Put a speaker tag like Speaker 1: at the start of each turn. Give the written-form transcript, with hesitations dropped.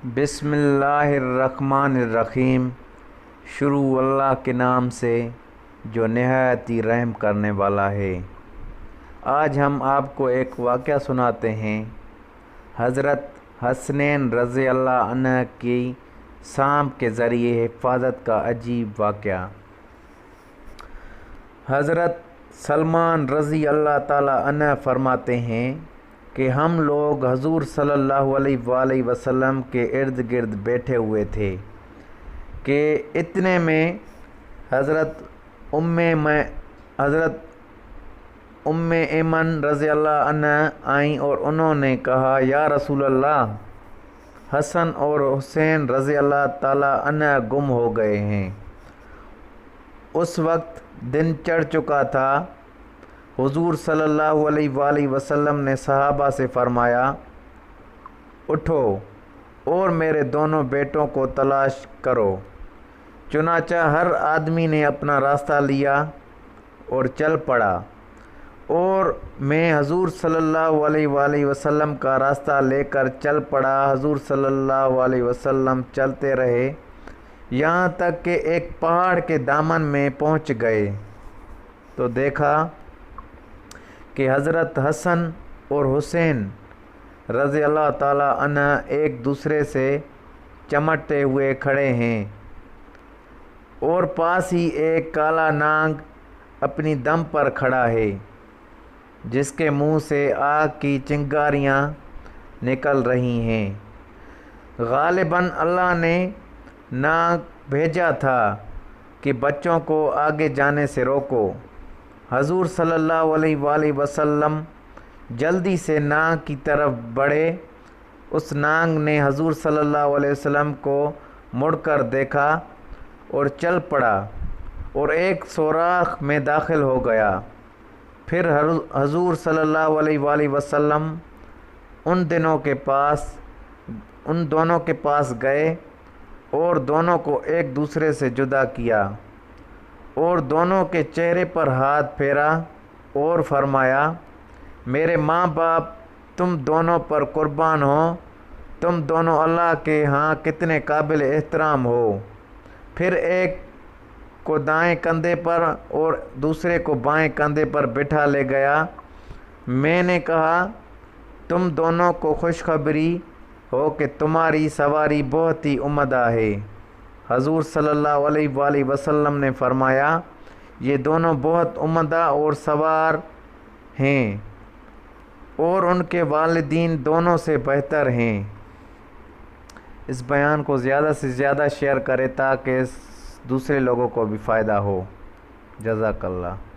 Speaker 1: بسم اللہ الرحمن الرحیم۔ شروع اللہ کے نام سے جو نہایت ہی رحم کرنے والا ہے۔ آج ہم آپ کو ایک واقعہ سناتے ہیں، حضرت حسنین رضی اللہ عنہ کی سانپ کے ذریعے حفاظت کا عجیب واقعہ۔ حضرت سلمان رضی اللہ تعالی عنہ فرماتے ہیں کہ ہم لوگ حضور صلی اللہ علیہ وآلہ وسلم کے ارد گرد بیٹھے ہوئے تھے کہ اتنے میں حضرت ام ایمن رضی اللہ عنہ آئیں اور انہوں نے کہا، یا رسول اللہ، حسن اور حسین رضی اللہ تعالی عنہ گم ہو گئے ہیں۔ اس وقت دن چڑھ چکا تھا۔ حضور صلی اللہ علیہ وآلہ وسلم نے صحابہ سے فرمایا، اٹھو اور میرے دونوں بیٹوں کو تلاش کرو۔ چنانچہ ہر آدمی نے اپنا راستہ لیا اور چل پڑا، اور میں حضور صلی اللہ علیہ وآلہ وسلم کا راستہ لے کر چل پڑا۔ حضور صلی اللہ علیہ وسلم چلتے رہے یہاں تک کہ ایک پہاڑ کے دامن میں پہنچ گئے تو دیکھا کہ حضرت حسن اور حسین رضی اللہ تعالی عنہ ایک دوسرے سے چمٹتے ہوئے کھڑے ہیں، اور پاس ہی ایک کالا نانگ اپنی دم پر کھڑا ہے جس کے منہ سے آگ کی چنگاریاں نکل رہی ہیں۔ غالباً اللہ نے نانگ بھیجا تھا کہ بچوں کو آگے جانے سے روکو۔ حضور صلی اللہ علیہ وآلہ وسلم جلدی سے نانگ کی طرف بڑھے۔ اس نانگ نے حضور صلی اللہ علیہ وسلم کو مڑ کر دیکھا اور چل پڑا اور ایک سوراخ میں داخل ہو گیا۔ پھر حضور صلی اللہ علیہ وآلہ وسلم ان دونوں کے پاس گئے اور دونوں کو ایک دوسرے سے جدا کیا اور دونوں کے چہرے پر ہاتھ پھیرا اور فرمایا، میرے ماں باپ تم دونوں پر قربان ہوں، تم دونوں اللہ کے ہاں کتنے قابل احترام ہو۔ پھر ایک کو دائیں کندھے پر اور دوسرے کو بائیں کندھے پر بٹھا لے گیا۔ میں نے کہا، تم دونوں کو خوشخبری ہو کہ تمہاری سواری بہت ہی عمدہ ہے۔ حضور صلی اللہ علیہ وآلہ وسلم نے فرمایا، یہ دونوں بہت عمدہ اور سوار ہیں اور ان کے والدین دونوں سے بہتر ہیں۔ اس بیان کو زیادہ سے زیادہ شیئر کریں تاکہ دوسرے لوگوں کو بھی فائدہ ہو۔ جزاک اللہ۔